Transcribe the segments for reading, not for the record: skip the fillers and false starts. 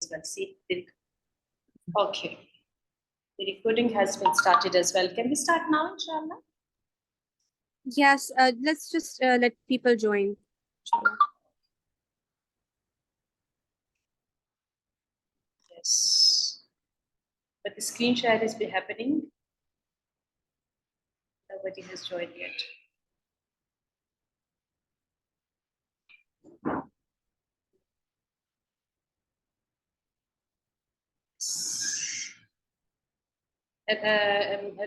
as well. See, okay. The recording has been started as well. Can we start now, inshallah? Yes, let's just let people join. Inshallah. Yes. But the screen share is happening. Nobody has joined yet.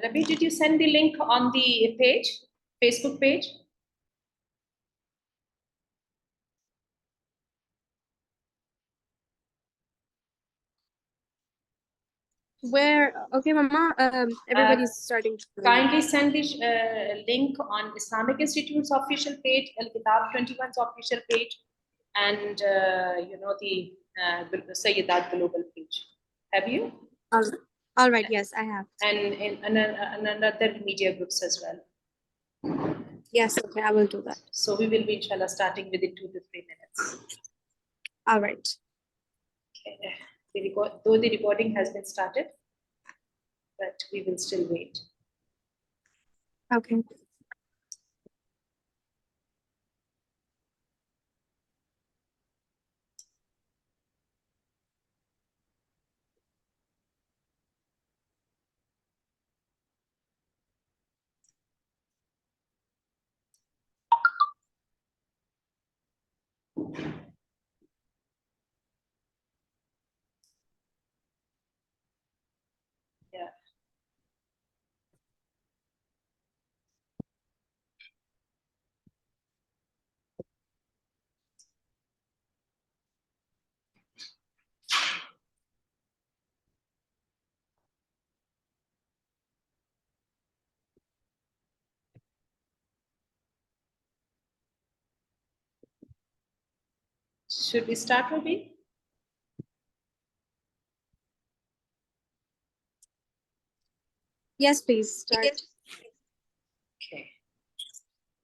Rabi, did you send the link on the page, Facebook page? Where? Okay, Mama. Everybody's starting. Kindly send the link on Islamic Institute's official page, Al Kitab 21's official page, and the Sayyidat Global page. Have you? All right. Yes, I have. And in another media groups as well. Yes, okay, I will do that. So we will be, inshallah, starting within 2 to 3 minutes. All right. Okay. Though the recording has been started, but we will still wait. Okay. Yeah. Should we start, Rabi? Yes, please start. Okay.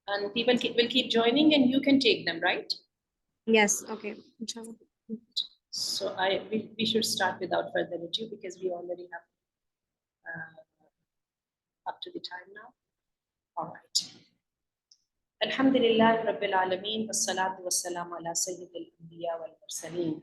And people will keep joining, and you can take them, right? Yes. Okay. Inshallah. So we should start without further ado because we already have up to the time now. All right. Alhamdulillah Rabbil Alameen wassalatu wassalamu ala sayyidil anbiya wal mursaleen.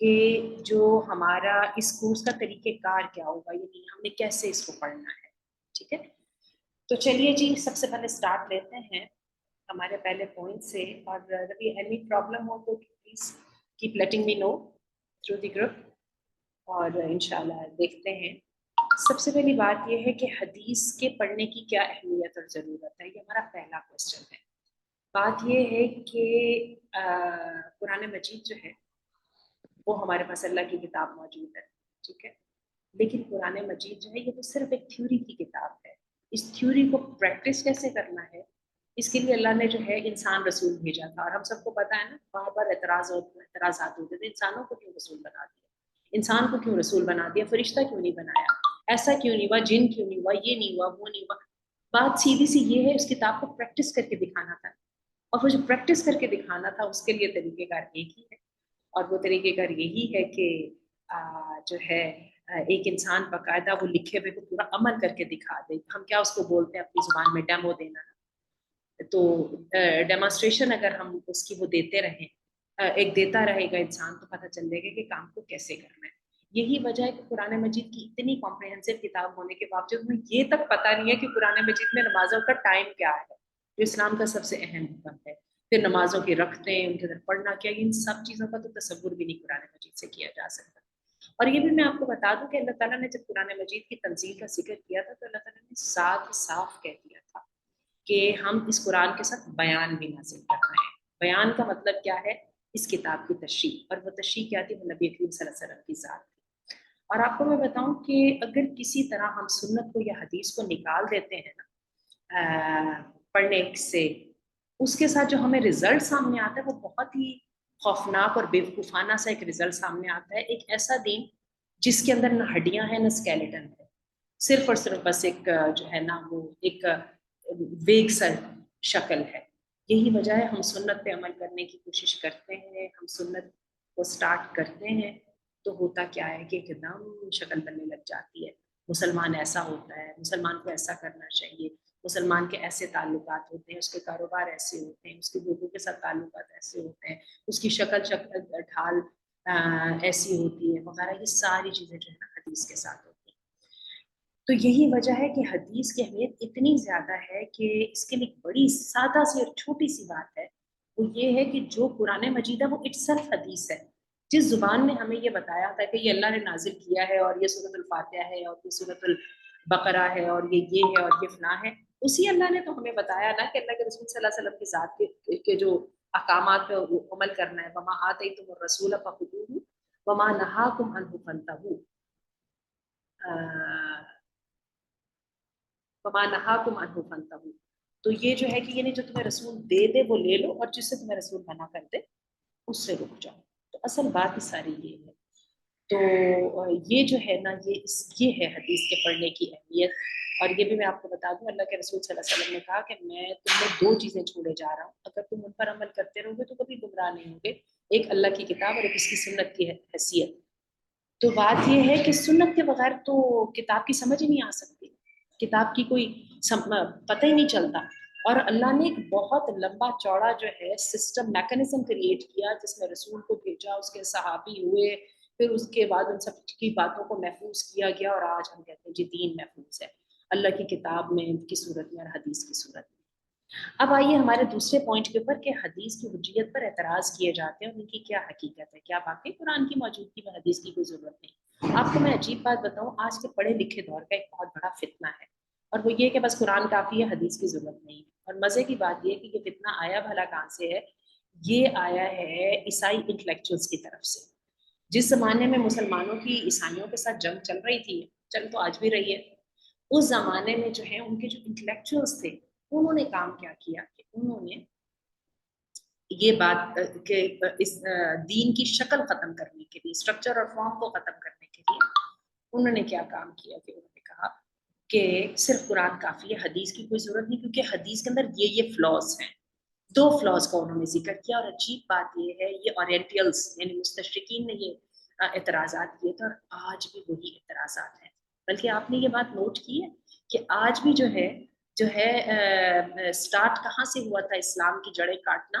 کہ جو ہمارا اس course کا طریقہ کار کیا ہوگا، یعنی ہم نے کیسے اس کو پڑھنا ہے. ٹھیک ہے، تو چلیے جی سب سے پہلے اسٹارٹ لیتے ہیں ہمارے پہلے پوائنٹ سے. اور کبھی اینی پرابلم ہو تو please keep letting me know through the group, اور انشاءاللہ دیکھتے ہیں. سب سے پہلی بات یہ ہے کہ حدیث کے پڑھنے کی کیا اہمیت اور ضرورت ہے، یہ ہمارا پہلا کوشچن ہے. بات یہ ہے کہ قرآن مجید جو ہے وہ ہمارے پاس اللہ کی کتاب موجود ہے. ٹھیک ہے، لیکن قرآن مجید جو ہے یہ تو صرف ایک تھیوری کی کتاب ہے. اس تھیوری کو پریکٹس کیسے کرنا ہے، اس کے لیے اللہ نے جو ہے انسان رسول بھیجا تھا. اور ہم سب کو پتہ ہے نا، وہاں پر اعتراضات ہوتے تھے، انسانوں کو کیوں رسول بنا دیا، انسان کو کیوں رسول بنا دیا، فرشتہ کیوں نہیں بنایا، ایسا کیوں نہیں ہوا، جن کیوں نہیں ہوا، یہ نہیں ہوا، وہ نہیں ہوا. بات سیدھی سی یہ ہے، اس کتاب کو پریکٹس کر کے دکھانا تھا. اور وہ جو پریکٹس کر کے دکھانا تھا اس کے لیے طریقہ کار ایک ہی ہے، اور وہ طریقہ کار یہی ہے کہ جو ہے ایک انسان باقاعدہ وہ لکھے ہوئے کو پورا عمل کر کے دکھا دے. ہم کیا اس کو بولتے ہیں اپنی زبان میں، ڈیمو دینا. تو ڈیمانسٹریشن اگر ہم اس کی وہ دیتے رہیں، ایک دیتا رہے گا انسان، تو پتہ چل جائے گا کہ کام کو کیسے کرنا ہے. یہی وجہ ہے کہ قرآن مجید کی اتنی کمپریہنسو کتاب ہونے کے باوجود ہمیں یہ تک پتہ نہیں ہے کہ قرآن مجید میں نمازوں کا ٹائم کیا ہے، جو اسلام کا سب سے اہم حکم ہے. پھر نمازوں کی رکھتے ہیں، ان کے اندر پڑھنا کیا، ان سب چیزوں کا تو تصور بھی نہیں قرآن مجید سے کیا جا سکتا. اور یہ بھی میں آپ کو بتا دوں کہ اللہ تعالیٰ نے جب قرآن مجید کی تنزیل کا ذکر کیا تھا تو اللہ تعالیٰ نے صاف کہہ دیا تھا کہ ہم اس قرآن کے ساتھ بیان بھی نازل کر رہے ہیں. بیان کا مطلب کیا ہے، اس کتاب کی تشریح. اور وہ تشریح کیا تھی، وہ نبی کریم صلی اللہ علیہ وسلم کی ذات تھی. اور آپ کو میں بتاؤں کہ اگر کسی طرح ہم سنت کو یا حدیث کو نکال دیتے ہیں نا پڑھنے سے، اس کے ساتھ جو ہمیں رزلٹ سامنے آتا ہے وہ بہت ہی خوفناک اور بیوقوفانہ سا ایک رزلٹ سامنے آتا ہے. ایک ایسا دین جس کے اندر نہ ہڈیاں ہیں نہ اسکیلیٹن ہے، صرف اور صرف بس ایک جو ہے نا وہ ایک ویگ سا شکل ہے. یہی وجہ ہے ہم سنت پہ عمل کرنے کی کوشش کرتے ہیں، ہم سنت کو سٹارٹ کرتے ہیں تو ہوتا کیا ہے کہ ایک دم شکل بننے لگ جاتی ہے. مسلمان ایسا ہوتا ہے، مسلمان کو ایسا کرنا چاہیے، مسلمان کے ایسے تعلقات ہوتے ہیں، اس کے کاروبار ایسے ہوتے ہیں، اس کے لوگوں کے ساتھ تعلقات ایسے ہوتے ہیں، اس کی شکل ڈھال ایسی ہوتی ہے وغیرہ. یہ ساری چیزیں جو ہے نا حدیث کے ساتھ ہوتی ہیں. تو یہی وجہ ہے کہ حدیث کی اہمیت اتنی زیادہ ہے کہ اس کے لیے بڑی سادہ سی اور چھوٹی سی بات ہے، وہ یہ ہے کہ جو قرآن مجید ہے وہ اٹسیلف حدیث ہے. جس زبان میں ہمیں یہ بتایا تھا کہ یہ اللہ نے نازل کیا ہے اور یہ سورۃ الفاتحہ ہے اور یہ سورۃ البقرہ ہے اور یہ ہے اور یہ فلاں ہے، اسی اللہ نے تو ہمیں بتایا نا کہ اللہ کے رسول صلی اللہ علیہ وسلم کی ذات کے جو احکامات پہ عمل کرنا ہے. وما آتیتم الرسول فخذوہ وما نہاکم عنہ فانتہوا وما نہاکم عنہ فانتہوا. تو یہ جو ہے کہ یعنی جو تمہیں رسول دے دے وہ لے لو، اور جس سے تمہیں رسول منع کر دے اس سے رک جاؤ. تو اصل بات ہی ساری یہ ہے. تو یہ جو ہے نا یہ ہے حدیث کے پڑھنے کی اہمیت. اور یہ بھی میں آپ کو بتا دوں، اللہ کے رسول صلی اللہ علیہ وسلم نے کہا کہ میں تم میں 2 چیزیں چھوڑے جا رہا ہوں، اگر تم ان پر عمل کرتے رہو گے تو کبھی گمراہ نہیں ہوگے. ایک اللہ کی کتاب اور ایک اس کی سنت کی حیثیت. تو بات یہ ہے کہ سنت کے بغیر تو کتاب کی سمجھ ہی نہیں آ سکتی، کتاب کی کوئی پتہ ہی نہیں چلتا. اور اللہ نے ایک بہت لمبا چوڑا جو ہے سسٹم میکانزم کریٹ کیا جس میں رسول کو بھیجا، اس کے صحابی ہوئے، پھر اس کے بعد ان سب کی باتوں کو محفوظ کیا گیا، اور آج ہم کہتے ہیں جی دین محفوظ ہے اللہ کی کتاب میں کی صورت میں اور حدیث کی صورت میں. اب آئیے ہمارے دوسرے پوائنٹ کے اوپر کہ حدیث کی حجیت پر اعتراض کیے جاتے ہیں، ان کی کیا حقیقت ہے، کیا واقعی قرآن کی موجودگی میں حدیث کی کوئی ضرورت نہیں. آپ کو میں عجیب بات بتاؤں، آج کے پڑھے لکھے دور کا ایک بہت بڑا فتنہ ہے، اور وہ یہ کہ بس قرآن کافی ہے، حدیث کی ضرورت نہیں. اور مزے کی بات یہ کہ یہ فتنہ آیا بھلا کہاں سے ہے، یہ آیا ہے عیسائی انٹلیکچوئلس کی طرف سے. جس زمانے میں مسلمانوں کی عیسائیوں کے ساتھ جنگ چل رہی تھی، چل تو آج بھی رہی ہے، اس زمانے میں جو ہے ان کے جو انٹلیکچوئلس تھے انہوں نے کام کیا کیا کہ انہوں نے یہ بات کہ اس دین کی شکل ختم کرنے کے لیے، اسٹرکچر اور فارم کو ختم کرنے کے لیے انہوں نے کیا کام کیا کہ انہوں نے کہا کہ صرف قرآن کافی ہے، حدیث کی کوئی ضرورت نہیں، کیونکہ حدیث کے اندر یہ فلاز ہیں. 2 فلاز کا انہوں نے ذکر کیا. اور عجیب بات یہ ہے، یہ اورینٹیلز یعنی مستشرقین نے یہ اعتراضات کیے تھے، اور آج بھی وہی اعتراضات ہیں. بلکہ آپ نے یہ بات نوٹ کی ہے کہ آج بھی جو ہے سٹارٹ کہاں سے ہوا تھا اسلام کی جڑیں کاٹنا،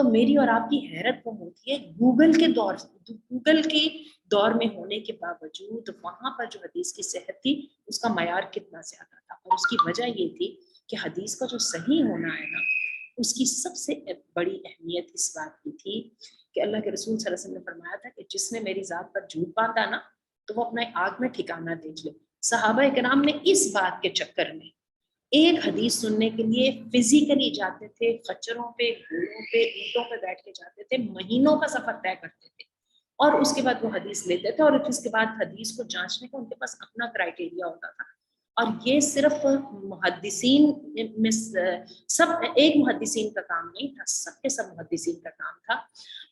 تو میری اور آپ کی حیرت وہ ہوتی ہے گوگل کے دور میں ہونے کے باوجود وہاں پر جو حدیث کی صحت تھی اس کا معیار کتنا زیادہ تھا، اور اس کی وجہ یہ تھی کہ حدیث کا جو صحیح ہونا ہے نا اس کی سب سے بڑی اہمیت اس بات کی تھی کہ اللہ کے رسول صلی اللہ علیہ وسلم نے فرمایا تھا کہ جس نے میری ذات پر جھوٹ باندھا نا تو وہ اپنے آگ میں ٹھکانہ دیکھ لے۔ صحابہ کرام نے اس بات کے چکر میں ایک حدیث سننے کے لیے فزیکلی جاتے تھے، خچروں پہ، گھوڑوں پہ، اونٹوں پہ بیٹھ کے جاتے تھے، مہینوں کا سفر طے کرتے تھے، اور اس کے بعد وہ حدیث لیتے تھے، اور اس کے بعد حدیث کو جانچنے کا ان کے پاس اپنا کرائٹیریا ہوتا تھا۔ اور یہ صرف محدثین میں سب ایک محدثین کا کام نہیں تھا، سب کے سب محدثین کا کام تھا۔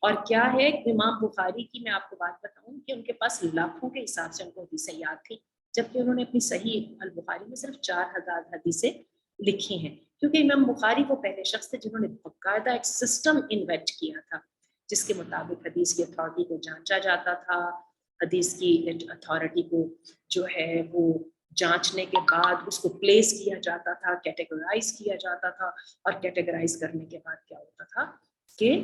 اور کیا ہے امام بخاری کی میں آپ کو بات بتاؤں کہ ان کے پاس لاکھوں کے حساب سے ان کو حدیثیں یاد تھی، جبکہ انہوں نے اپنی صحیح البخاری میں صرف 4000 حدیثیں لکھی ہیں، کیونکہ امام بخاری وہ پہلے شخص تھے جنہوں نے باقاعدہ ایک سسٹم انوینٹ کیا تھا جس کے مطابق حدیث کی اتھارٹی کو جانچا جاتا تھا، حدیث کی اتھارٹی کو جو ہے وہ جانچنے کے بعد اس کو پلیس کیا جاتا تھا، کیٹیگرائز کیا جاتا تھا، اور کیٹیگرائز کرنے کے بعد کیا ہوتا تھا کہ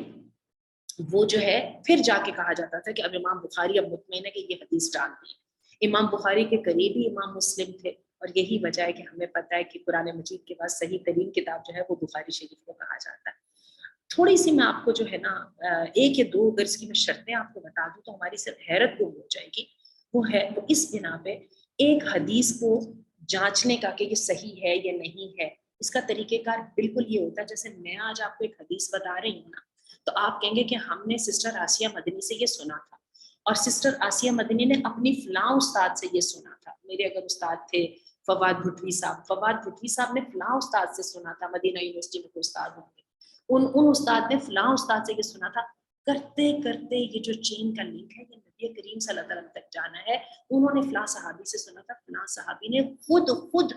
وہ جو ہے پھر جا کے کہا جاتا تھا کہ اب امام بخاری اب مطمئن ہے کہ یہ حدیث ڈال دی۔ امام بخاری کے قریبی امام مسلم تھے، اور یہی وجہ ہے کہ ہمیں پتہ ہے کہ قرآن مجید کے بعد صحیح ترین کتاب جو ہے وہ بخاری شریف کو کہا جاتا ہے۔ تھوڑی سی میں آپ کو جو ہے نا ایک یا دو درس کی میں شرطیں آپ کو بتا دوں تو ہماری صرف حیرت گم ہو جائے گی۔ وہ ہے وہ اس بنا پہ ایک حدیث کو جانچنے کا کہ یہ صحیح ہے یا نہیں ہے، اس کا طریقہ کار بالکل یہ ہوتا ہے جیسے میں آج آپ کو ایک حدیث بتا رہی ہوں نا، تو آپ کہیں گے کہ ہم نے سسٹر آسیہ مدنی سے یہ سنا تھا، اور سسٹر آسیہ مدنی نے اپنی فلاں استاد سے یہ سنا تھا۔ میرے اگر استاد تھے فواد بھٹوی صاحب، فواد بھٹوی صاحب نے فلاں استاد سے سنا تھا، مدینہ یونیورسٹی میں کوئی استاد ہوں گے، ان استاد نے فلاں استاد سے یہ سنا تھا، کرتے کرتے یہ جو چین کا لنک ہے یہ نبی کریم صلی اللہ علیہ وسلم تک جانا ہے۔ انہوں نے فلاں صحابی سے سنا تھا، فلاں صحابی نے خود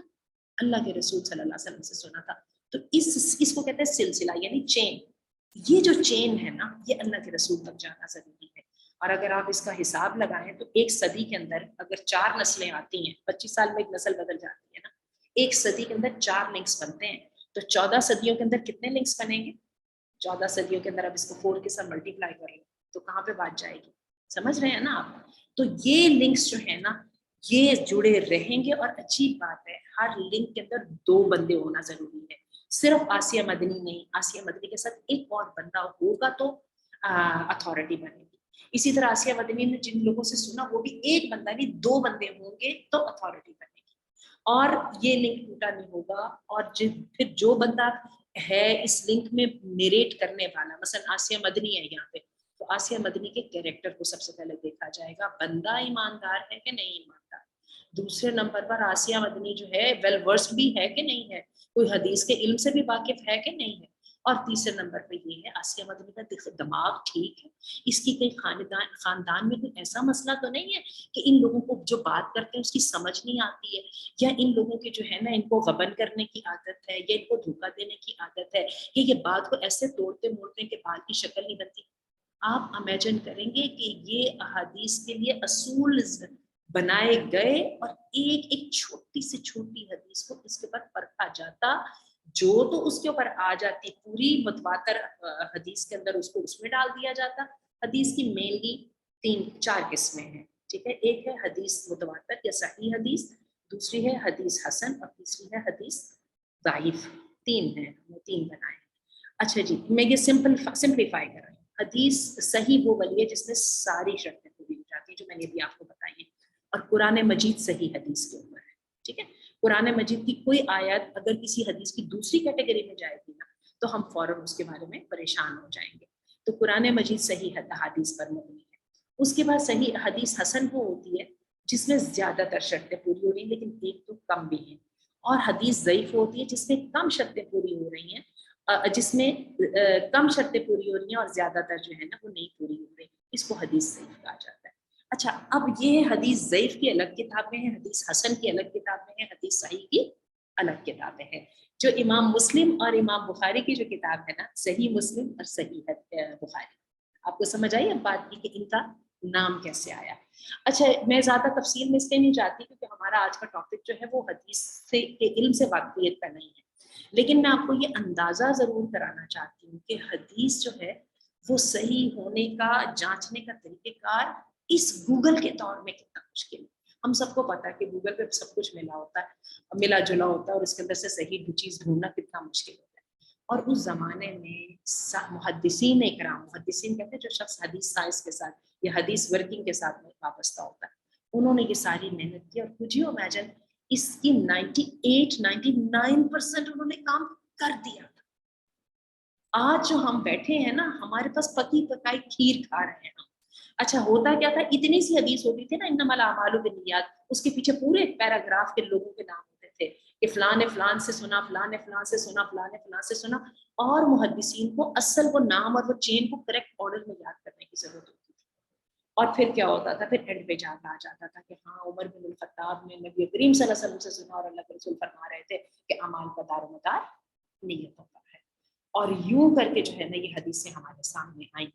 اللہ کے رسول صلی اللہ علیہ وسلم سے سنا تھا۔ تو اس کو کہتے ہیں سلسلہ، یعنی چین۔ یہ جو چین ہے نا یہ اللہ کے رسول تک جانا ضروری ہے، اور اگر آپ اس کا حساب لگائیں تو ایک صدی کے اندر اگر 4 نسلیں آتی ہیں، 25 سال میں ایک نسل بدل جاتی ہے نا، ایک صدی کے اندر 4 لنکس بنتے ہیں، تو 14 صدیوں کے اندر کتنے لنکس بنیں گے؟ 14 صدیوں کے اندر اب اس کو 4 کے ساتھ ملٹیپلائی کر لیں تو کہاں پہ بات جائے گی؟ سمجھ رہے ہیں نا آپ؟ تو یہ لنکس جو ہے نا یہ جڑے رہیں گے، اور اچھی بات ہے ہر لنک کے اندر 2 بندے ہونا ضروری ہے، صرف آسیہ مدنی نہیں، آسیہ مدنی کے ساتھ ایک اور بندہ ہوگا تو اتھارٹی بنے گی۔ اسی طرح آسیہ مدنی نے جن لوگوں سے سنا وہ بھی ایک بندہ نہیں 2 بندے ہوں گے تو اتھارٹی بنے گی، اور یہ لنک ٹوٹا نہیں ہوگا۔ اور پھر جو بندہ ہے اس لنک میں نیریٹ کرنے والا، مثلا آسیہ مدنی ہے یہاں پہ، تو آسیہ مدنی کے کیریکٹر کو سب سے پہلے دیکھا جائے گا، بندہ ایماندار ہے کہ نہیں ایماندار۔ دوسرے نمبر پر آسیہ مدنی جو ہے ویل ورسڈ بھی ہے کہ نہیں ہے، کوئی حدیث کے علم سے بھی واقف ہے کہ نہیں ہے۔ اور تیسرے نمبر پہ یہ ہے آسیہ مدنی کا دماغ ٹھیک ہے، اس کی کئی خاندان میں کوئی ایسا مسئلہ تو نہیں ہے کہ ان لوگوں کو جو بات کرتے ہیں اس کی سمجھ نہیں آتی ہے، یا ان لوگوں کی جو ہے نا ان کو غبن کرنے کی عادت ہے، یا ان کو دھوکہ دینے کی عادت ہے، کہ یہ بات کو ایسے توڑتے موڑتے کہ بال کی شکل نہیں بنتی۔ آپ امیجن کریں گے کہ یہ احادیث کے لیے اصول بنائے گئے، اور ایک ایک چھوٹی سے چھوٹی حدیث کو اس کے اوپر پرکھا جاتا، جو تو اس کے اوپر آ جاتی پوری متواتر حدیث کے اندر اس کو اس میں ڈال دیا جاتا۔ حدیث کی مینلی 4 قسمیں ہیں، ٹھیک ہے؟ ایک ہے حدیث متواتر یا صحیح حدیث، دوسری ہے حدیث حسن، اور تیسری ہے حدیث ضعیف۔ 3 ہیں، ہم نے 3 بنائے۔ اچھا جی، میں یہ سمپلیفائی کر رہی ہوں۔ حدیث صحیح وہ والی ہے جس میں ساری شرطیں پوری ہو جاتی ہیں جو میں نے بھی آپ کو بتائی ہیں، اور قرآن مجید صحیح حدیث کے اوپر ہے، ٹھیک ہے؟ قرآن مجید کی کوئی آیت اگر کسی حدیث کی دوسری کیٹیگری میں جائے گی نا تو ہم فوراً اس کے بارے میں پریشان ہو جائیں گے۔ تو قرآن مجید صحیح حدیث پر مبنی ہے۔ اس کے بعد صحیح حدیث حسن وہ ہوتی ہے جس میں زیادہ تر شرطیں پوری ہو رہی ہیں لیکن ایک تو کم بھی ہیں، اور حدیث ضعیف ہوتی ہے جس میں کم شرطیں پوری ہو رہی ہیں، جس میں کم شرطیں پوری ہو رہی ہیں اور زیادہ تر جو ہے نا وہ نہیں پوری ہو رہی، اس کو حدیث ضعیف کہا جاتا ہے۔ اچھا، اب یہ حدیث ضعیف کی الگ کتابیں ہیں، حدیث حسن کی الگ کتابیں ہیں، حدیث صحیح کی الگ کتابیں ہیں۔ جو امام مسلم اور امام بخاری کی جو کتاب ہے نا، صحیح مسلم اور صحیح بخاری، آپ کو سمجھ آئی اب بات کی کہ ان کا نام کیسے آیا؟ اچھا، میں زیادہ تفصیل میں اس لیے نہیں جاتی کیونکہ ہمارا آج کا ٹاپک جو ہے وہ حدیث کے علم سے واقفیت کا نہیں ہے، لیکن میں آپ کو یہ اندازہ ضرور کرانا چاہتی ہوں کہ حدیث جو ہے وہ صحیح ہونے کا جانچنے کا طریقہ کار اس گوگل کے دور میں کتنا مشکل ہے. ہم سب کو پتا ہے کہ گوگل پہ سب کچھ ملا ہوتا ہے, ملا جلا ہوتا ہے, اور اس کے اندر سے صحیح چیز ڈھونڈنا کتنا مشکل ہوتا ہے. اور اس زمانے میں محدثین اکرام, محدثین کہتے ہیں جو شخص حدیث سائنس کے ساتھ یا حدیث ورکنگ کے ساتھ وابستہ ہوتا ہے, انہوں نے یہ ساری محنت کی. اور کچھ امیجن اس کی 98-99% انہوں نے کام کر دیا تھا. آج جو ہم بیٹھے ہیں نا, ہمارے پاس پکی پکائی کھیر کھا رہے ہیں ہم. اچھا ہوتا کیا تھا, اتنی سی حدیث ہوتی تھی نا, انما الاعمال بالنیات, اس کے پیچھے پورے ایک پیراگراف کے لوگوں کے نام ہوتے تھے کہ فلاں نے فلاں سے سنا, فلاں نے فلاں سے سنا, فلاں نے فلاں سے سنا. اور محدثین کو اصل وہ نام اور وہ چین کو کریکٹ آرڈر میں یاد کرنے کی ضرورت ہوتی تھی. اور پھر کیا ہوتا تھا, پھر اینڈ پہ جا کے آ جاتا تھا کہ ہاں عمر بن الخطاب نے نبی کریم صلی اللہ علیہ وسلم سے سنا اور اللہ کے رسول فرما رہے تھے کہ اعمال کا دار و مدار نیت ہوتا ہے. اور یوں کر کے جو ہے نا یہ حدیثیں ہمارے سامنے آئیں.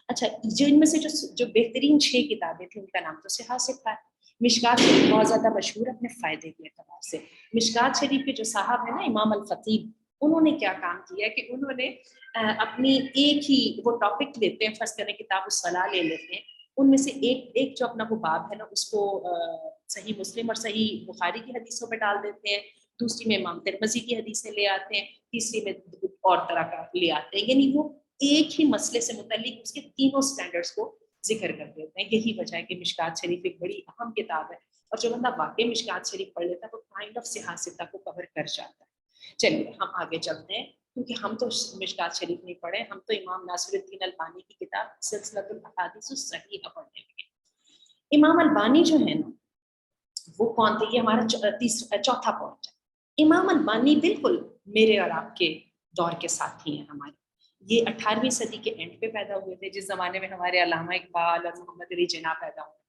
اچھا جو ان میں سے جو بہترین 6 کتابیں تھیں ان کا نام تو صحیح ستہ ہے. مشکات شریف بہت زیادہ مشہور ہے اپنے فائدے کے اعتبار سے. مشکات شریف کے جو صاحب ہیں نا امام الخطیب, انہوں نے کیا کام کیا کہ انہوں نے اپنی ایک ہی وہ ٹاپک لیتے ہیں, فرض کریں کتاب الصلاۃ لے لیتے ہیں, ان میں سے ایک جو اپنا وہ باب ہے نا اس کو صحیح مسلم اور صحیح بخاری کی حدیثوں پہ ڈال دیتے ہیں, دوسری میں امام ترمذی کی حدیثیں لے آتے ہیں, تیسری میں اور طرح کا لے آتے ہیں. یعنی وہ ایک ہی مسئلے سے متعلق اس کے تینوں سٹینڈرڈز کو ذکر کر دیتے ہیں. یہی وجہ ہے کہ مشکات شریف ایک بڑی اہم کتاب ہے, اور جو بندہ واقعی مشکات شریف پڑھ لیتا ہے وہ کائنڈ آف صحیح ستہ کو کور کر جاتا ہے. چلیے ہم آگے چلتے ہیں, کیونکہ ہم تو مشکات شریف نہیں پڑھے, ہم تو امام ناصر الدین البانی کی کتاب سلسلۃ الاحادیث الصحیحہ پڑھنے لگے. امام البانی جو ہے نا وہ کون تھے, یہ ہمارا چوتھا پوائنٹ ہے. امام البانی بالکل میرے اور آپ کے دور کے ساتھی ہیں ہمارے. یہ 18ویں صدی کے اینڈ پہ پیدا ہوئے تھے, جس زمانے میں ہمارے علامہ اقبال اور محمد علی جناح پیدا ہوئے,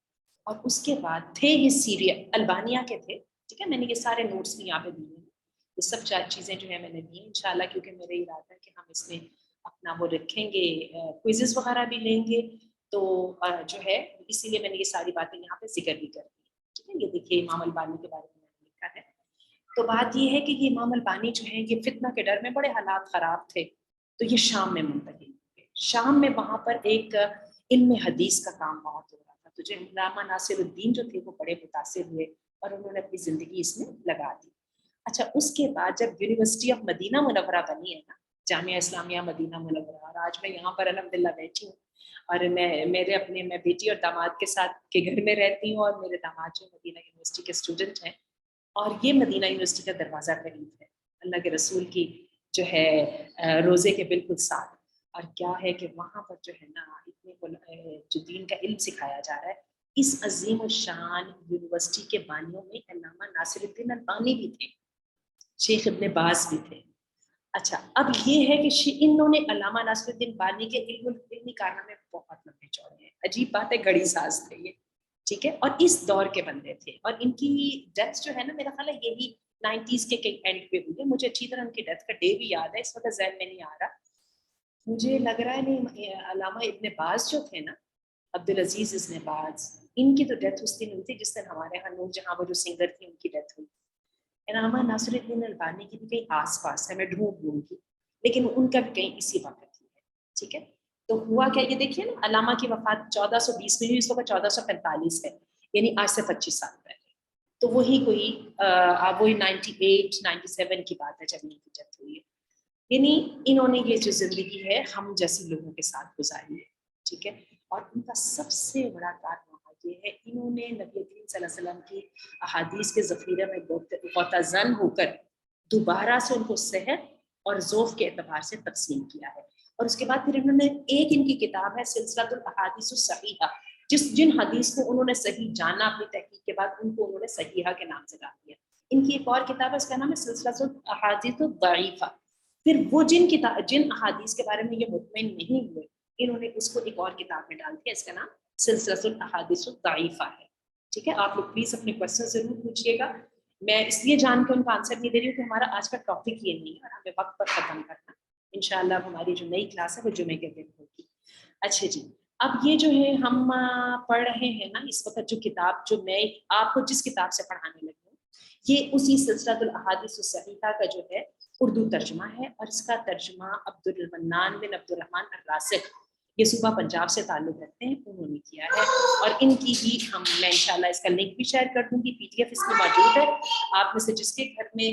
اور اس کے بعد تھے یہ سیریا البانیہ کے تھے. ٹھیک ہے, میں نے یہ سارے نوٹس بھی یہاں پہ دیے ہیں, یہ سب چیزیں جو ہے میں نے دی انشاءاللہ, کیونکہ میرا ارادہ ہے کہ ہم اس میں اپنا وہ رکھیں گے, کوئزز وغیرہ بھی لیں گے, تو جو ہے اسی لیے میں نے یہ ساری باتیں یہاں پہ ذکر بھی کر دی. ٹھیک ہے, یہ دیکھیے امام البانی کے بارے میں نے لکھا ہے. تو بات یہ ہے کہ یہ امام البانی جو ہے یہ فتنہ کے ڈر میں بڑے حالات خراب تھے, تو یہ شام میں منتقل ہوئے. شام میں وہاں پر ایک علم حدیث کا کام بہت ہو رہا تھا, تو جو علامہ ناصر الدین جو تھے وہ بڑے متاثر ہوئے اور انہوں نے اپنی زندگی اس میں لگا دی. اچھا اس کے بعد جب یونیورسٹی آف مدینہ منورہ بنی ہے نا, جامعہ اسلامیہ مدینہ منورہ, اور آج میں یہاں پر الحمدللہ بیٹھی ہوں, اور میں بیٹی اور داماد کے ساتھ کے گھر میں رہتی ہوں, اور میرے داماد جو مدینہ یونیورسٹی کے اسٹوڈنٹ ہیں, اور یہ مدینہ یونیورسٹی کا دروازہ قریب ہے, اللہ کے رسول کی جو ہے روزے کے بالکل ساتھ. اور کیا ہے کہ وہاں پر جو ہے نا اتنے جو دین کا علم سکھایا جا رہا ہے, اس عظیم الشان یونیورسٹی کے بانیوں میں علامہ ناصر الدین البانی بھی تھے, شیخ ابن باز بھی تھے. اچھا اب یہ ہے کہ انہوں نے علامہ ناصر الدین بانی کے علمی کارنامے بہت لمبے چوڑے ہیں, عجیب بات ہے, گھڑی ساز تھے یہ. ٹھیک ہے, اور اس دور کے بندے تھے, اور ان کی ڈیتھ جو ہے نا میرا خیال ہے یہی 90s کے اینڈ پہ ہوئی ہے. مجھے اچھی طرح ان کی ڈیتھ کا ڈے بھی یاد ہے, اس وقت ذہن میں نہیں آ رہا. مجھے لگ رہا ہے نہیں, علامہ ابن باز جو تھے نا, عبدالعزیز ابن باز, ان کی تو ڈیتھ اس دن ہوئی تھی جس دن ہمارے یہاں نور جہاں وہ جو سنگر تھی ان کی ڈیتھ ہوئی. علامہ ناصر الدین البانی کی بھی کہیں آس پاس ہے, میں ڈھونڈ لوں گی, لیکن ان کا بھی کہیں اسی وقت ہی ہے. ٹھیک ہے, تو ہوا کیا, یہ دیکھیے نا علامہ کی وفات 1420 میں ہوئی, اس وقت 1445 ہے, یعنی آج سے 25 سال پہلے. تو وہی کوئی وہی 98-97 کی بات ہے جب ان کی ڈیتھ ہوئی ہے. یعنی انہوں نے یہ جو زندگی ہے ہم جیسے لوگوں کے ساتھ گزاری ہے. ٹھیک ہے, اور ان کا سب سے بڑا کارنامہ یہ ہے, انہوں نے نبی کریم صلی اللہ علیہ وسلم کی احادیث کے ذخیرے میں غوطہ ہو کر دوبارہ سے ان کو صحت اور ذوق کے اعتبار سے تقسیم کیا ہے. اور اس کے بعد پھر انہوں نے ایک ان کی کتاب ہے سلسلۃ الاحادیث الصحیحہ, جن حدیث کو انہوں نے صحیح جانا اپنی تحقیق کے بعد ان کو انہوں نے صحیحہ کے نام سے ڈال دیا. ان کی ایک اور کتاب ہے, اس کا نام ہے سلسلۃ الاحادیث الضعیفہ. پھر وہ جن احادیث کے بارے میں یہ مطمئن نہیں ہوئے, انہوں نے اس کو ایک اور کتاب میں ڈال دیا, اس کا نام سلسلۃ الاحادیث الضعیفہ ہے. ٹھیک ہے, آپ لوگ پلیز اپنے کوشچن ضرور پوچھیے گا. میں اس لیے جان کے ان کا آنسر نہیں دے رہی ہوں کہ ہمارا آج کا ٹاپک یہ نہیں ہے, اور ہمیں وقت پر ختم کرنا. انشاءاللہ ہماری جو نئی کلاس ہے وہ جمعے کے دن ہوگی. اچھا جی, اب یہ جو ہے ہم پڑھ رہے ہیں نا اس وقت جو کتاب, جو میں آپ کو جس کتاب سے پڑھانے لگی ہوں, یہ اسی سلسلۃ الاحادیث الصحیحہ کا جو ہے اردو ترجمہ ہے اور اس کا ترجمہ عبدالمنان بن عبدالرحمن الراسخ، یہ صوبہ پنجاب سے تعلق رکھتے ہیں، انہوں نے کیا ہے، اور ان کی ہی میں انشاءاللہ اس کا لنک بھی شیئر کر دوں گی، PDF اس میں موجود ہے، آپ میں سے جس کے گھر میں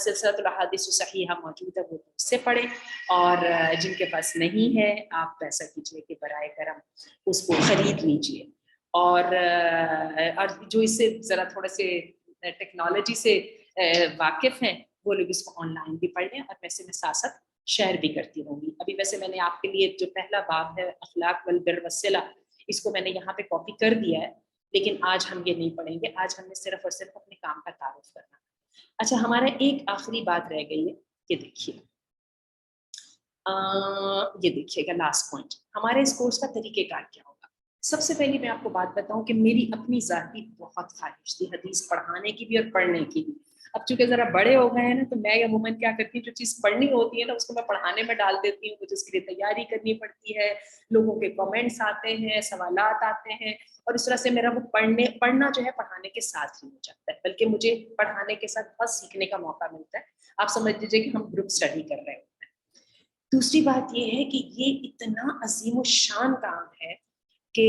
سلسلۃ الاحادیث الصحیحہ موجود ہے وہ اس سے پڑھیں، اور جن کے پاس نہیں ہے آپ ایسا کیجیے کہ برائے کرم اس کو خرید لیجیے، اور جو اس سے ذرا تھوڑا سے ٹیکنالوجی سے واقف ہیں وہ لوگ اس کو آن لائن بھی پڑھ لیں، اور ویسے میں ساتھ ساتھ شیئر بھی کرتی رہوں گی۔ ابھی ویسے میں نے آپ کے لیے جو پہلا باب ہے اخلاق والبر والصلہ، اس کو میں نے یہاں پہ کاپی کر دیا ہے، لیکن آج ہم یہ نہیں پڑھیں گے، آج ہم نے صرف اور صرف اپنے کام کا تعارف کرنا۔ اچھا، ہمارا ایک آخری بات رہ گئی ہے، یہ دیکھیے، یہ دیکھیے گا لاسٹ پوائنٹ، ہمارے اس کورس کا طریقہ کار کیا ہوگا۔ سب سے پہلے میں آپ کو بات بتاؤں کہ میری اپنی ذاتی بہت خواہش تھی حدیث پڑھانے کی بھی اور پڑھنے کی بھی۔ اب چونکہ ذرا بڑے ہو گئے ہیں نا، تو میں عموماً کیا کرتی ہوں، جو چیز پڑھنی ہوتی ہے نا اس کو میں پڑھانے میں ڈال دیتی ہوں، مجھے اس کے لیے تیاری کرنی پڑتی ہے، لوگوں کے کمنٹس آتے ہیں، سوالات آتے ہیں، اور اس طرح سے میرا وہ پڑھنا جو ہے پڑھانے کے ساتھ ہی ہو جاتا ہے، بلکہ مجھے پڑھانے کے ساتھ بہت سیکھنے کا موقع ملتا ہے۔ آپ سمجھ لیجیے کہ ہم گروپ اسٹڈی کر رہے ہوتے ہیں۔ دوسری بات یہ ہے کہ یہ اتنا عظیم الشان کام ہے کہ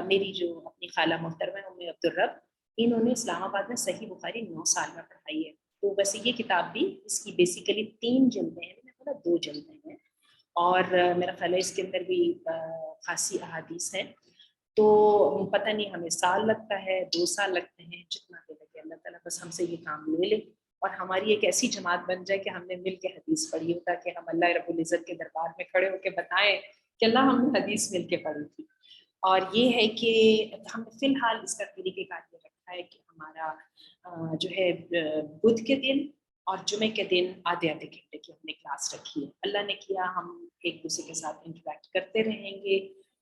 میری جو اپنی خالہ محترمہ ام عبدالرب، انہوں نے اسلام آباد میں صحیح بخاری 9 سال میں پڑھائی ہے، تو ویسے یہ کتاب بھی اس کی بیسیکلی 3 جلدیں ہیں، میں بولا 2 جلدیں ہیں، اور میرا خیال ہے اس کے اندر بھی خاصی احادیث ہیں، تو پتہ نہیں ہمیں سال لگتا ہے 2 سال لگتے ہیں، جتنا بھی لگے اللہ تعالیٰ بس ہم سے یہ کام لے لے، اور ہماری ایک ایسی جماعت بن جائے کہ ہم نے مل کے حدیث پڑھی ہو، تاکہ ہم اللہ رب العزت کے دربار میں کھڑے ہو کے بتائیں کہ اللہ ہم نے حدیث مل کے پڑھی تھی۔ اور یہ ہے کہ ہم نے فی الحال اس کا طریقہ کار یہ رکھا ہے کہ ہمارا جو ہے بدھ کے دن اور جمعے کے دن آدھے آدھے گھنٹے کی ہم نے کلاس رکھی ہے، اللہ نے کیا ہم ایک دوسرے کے ساتھ انٹریکٹ کرتے رہیں گے،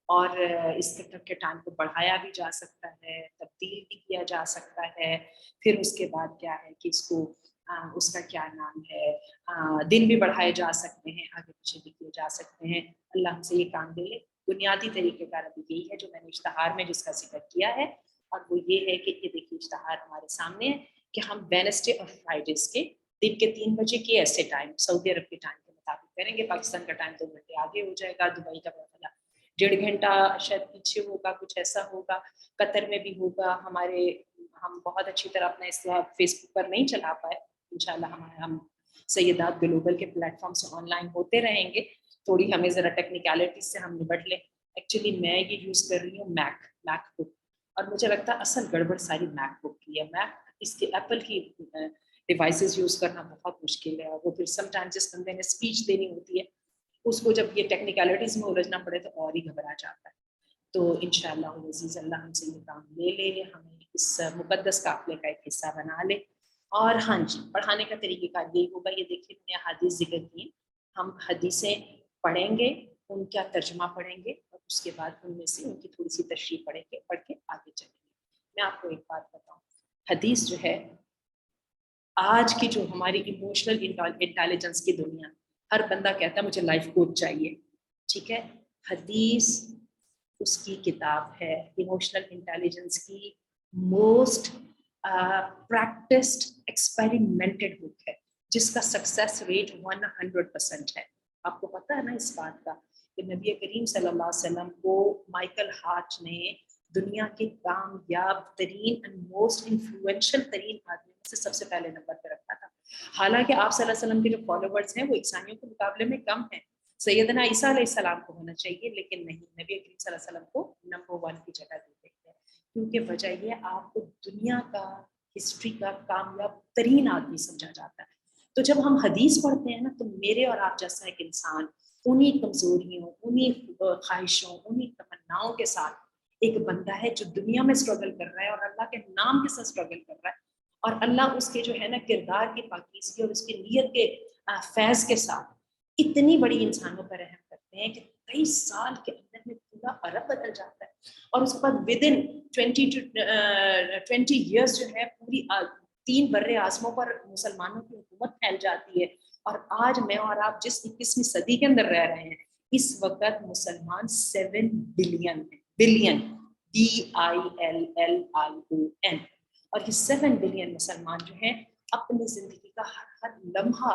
اور اس کے ٹائم کو بڑھایا بھی جا سکتا ہے، تبدیل بھی کیا جا سکتا ہے، پھر اس کے بعد کیا ہے کہ اس کو اس کا کیا نام ہے، دن بھی بڑھائے جا سکتے ہیں، آگے پیچھے بھی کیے جا سکتے ہیں، اللہ ہم سے یہ کام دے لے۔ بنیادی طریقہ کار ابھی یہی ہے جو میں نے اشتہار میں جس کا ذکر کیا ہے، اور وہ یہ ہے کہ یہ دیکھیے اشتہار ہمارے سامنے ہے کہ ہم وینسڈے اور فرائیڈیز کے دن کے 3 بجے کے ایسے ٹائم سعودی عرب کے ٹائم کے مطابق کریں گے، پاکستان کا ٹائم 2 گھنٹے آگے ہو جائے گا، دبئی کا مرحلہ 1.5 گھنٹہ شاید پیچھے ہوگا، کچھ ایسا ہوگا، قطر میں بھی ہوگا، ہم بہت اچھی طرح اپنا اس فیس بک پر نہیں چلا پائے، انشاءاللہ ہم سیدات گلوبل کے پلیٹ فارم سے آن لائن ہوتے رہیں گے، تھوڑی ہمیں ذرا ٹیکنیکلٹیز سے ہم نبٹ لیں۔ ایکچولی میں یہ یوز کر رہی ہوں میک بک، اور مجھے لگتا ہے اصل گڑبڑ ساری میک بک کی ہے، میک اس کے ایپل کی ڈیوائسز یوز کرنا بہت مشکل ہے، وہ پھر سم ٹائم جس بندے نے اسپیچ دینی ہوتی ہے اس کو جب یہ ٹیکنیکلٹیز میں الجھنا پڑے تو اور ہی گھبرا جاتا ہے۔ تو انشاءاللہ عزیز اللہ ہم سے یہ کام لے لے، ہمیں اس مقدس قافلے کا ایک حصہ بنا لے، اور ہاں جی پڑھانے کا طریقہ کار یہی ہوگا، یہ دیکھیے میں نے حدیث ذکر کی، ہم حدیثیں پڑھیں گے، ان کا ترجمہ پڑھیں گے، اور اس کے بعد ان میں سے ان کی تھوڑی سی تشریح پڑھ کے آگے چلیں گے۔ میں آپ کو ایک بات بتاؤں، حدیث جو ہے آج کی جو ہماری ایموشنل انٹیلیجنس کی دنیا، ہر بندہ کہتا ہے مجھے لائف کوچ چاہیے، ٹھیک ہے، حدیث اس کی کتاب ہے، ایموشنل انٹیلیجنس کی موسٹ پریکٹسڈ ایکسپیریمنٹڈ بک ہے، جس کا سکسیس ریٹ 100% ہے۔ آپ کو پتہ ہے نا اس بات کا کہ نبی کریم صلی اللہ علیہ وسلم کو مائیکل ہارٹ نے دنیا کے کامیاب ترین اینڈ موسٹ انفلوئنشل ترین آدمی میں سے سب سے پہلے نمبر پہ رکھا تھا، حالانکہ آپ صلی اللہ علیہ وسلم کے جو فالوورز ہیں وہ عیسائیوں کے مقابلے میں کم ہیں، سیدنا عیسیٰ علیہ السلام کو ہونا چاہیے، لیکن نہیں، نبی کریم صلی اللہ علیہ وسلم کو نمبر 1 کی جگہ دی گئی ہے، کیونکہ وجہ یہ آپ کو دنیا کا ہسٹری کا کامیاب ترین آدمی سمجھا جاتا ہے۔ تو جب ہم حدیث پڑھتے ہیں نا تو میرے اور آپ جیسا ایک انسان انہی کمزوریوں، انہی خواہشوں، انہی تمناؤں کے ساتھ ایک بندہ ہے جو دنیا میں اسٹرگل کر رہا ہے اور اللہ کے نام کے ساتھ اسٹرگل کر رہا ہے، اور اللہ اس کے جو ہے نا کردار کی پاکیزگی اور اس کی نیت کے فیض کے ساتھ اتنی بڑی انسانوں پر رحم کرتے ہیں کہ 23 سال کے اندر میں پورا عرب بدل جاتا ہے، اور اس کے بعد ودن 20 ایئرس جو ہے پوری 3 بر اعظموں پر مسلمانوں کی حکومت پھیل جاتی ہے، اور آج میں اور آپ جس 21ویں صدی کے اندر رہ رہے ہیں اس وقت مسلمان 7 بلین ہیں، بلین BILLION، اور یہ 7 بلین مسلمان جو ہیں اپنی زندگی کا ہر لمحہ